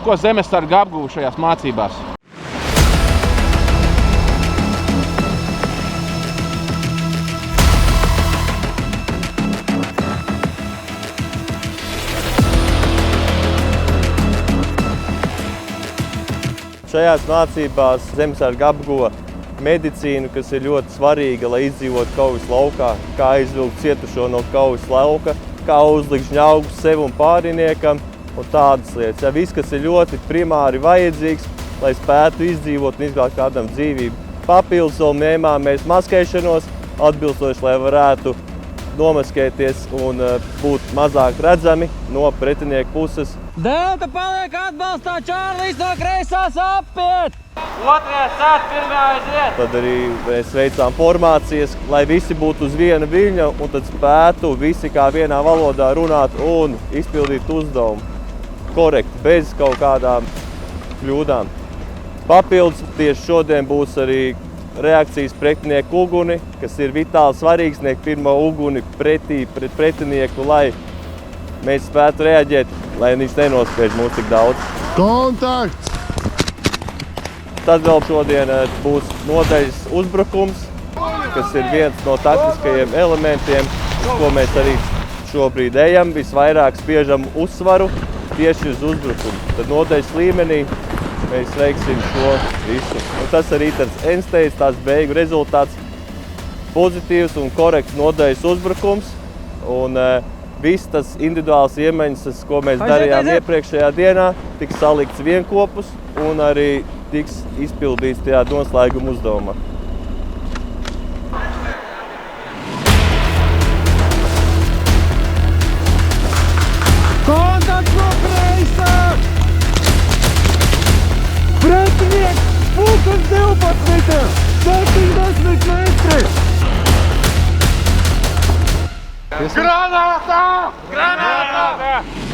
Ko zemesargi apguva šajās mācībās? Šajās mācībās zemesargi apguva medicīnu, kas ir ļoti svarīga, lai izdzīvotu kaujas laukā, kā izvilkt cietušo no kaujas lauka, kā uzlikt žņaugus sev un pāriniekam un tādas lietas. Ja, viss, kas ir ļoti primāri vajadzīgs, lai spētu izdzīvot un izglābt kādam dzīvību. Papildus vēl ņēmām mēs maskēšanos atbilstoši, lai varētu nomaskēties un būt mazāk redzami no pretinieku puses. Delta paliek atbalstā, Čārlis no kreisās apiet! Otrajā sēt, pirmajā aiziet! Tad arī mēs veicām formācijas, lai visi būtu uz viena viļņa un tad spētu visi kā vienā valodā runāt un izpildīt uzdevumu korekti, bez kaut kādām kļūdām. Papildus tieši šodien būs arī reakcijas pretinieku uguni, kas ir vitāli svarīgs, sniegt pirmo uguni pretī pret pretinieku, lai mēs spētu reaģēt, lai viņš nenospiež mūs tik daudz. Kontakts! Tad vēl šodien būs nodaļas uzbrukums, kas ir viens no taktiskajiem elementiem, ko mēs arī šobrīd ejam. Visvairāk spiežam uzsvaru tieši uz uzbrukumu. Tad nodaļas līmenī mēs veiksim šo visu. Un tas arī tāds endstates, tās beigu rezultāts, pozitīvs un korekts nodaļas uzbrukums. Un viss tas individuāls iemaņas, ko mēs darījām iepriekšējā dienā, tiks salikts vienkopus un arī tiks izpildīts tajā noslēguma uzdevumā. Kontakts no kreisā! Pretinieks! Pulkas 12! 70 metri! Granātā! Granātā!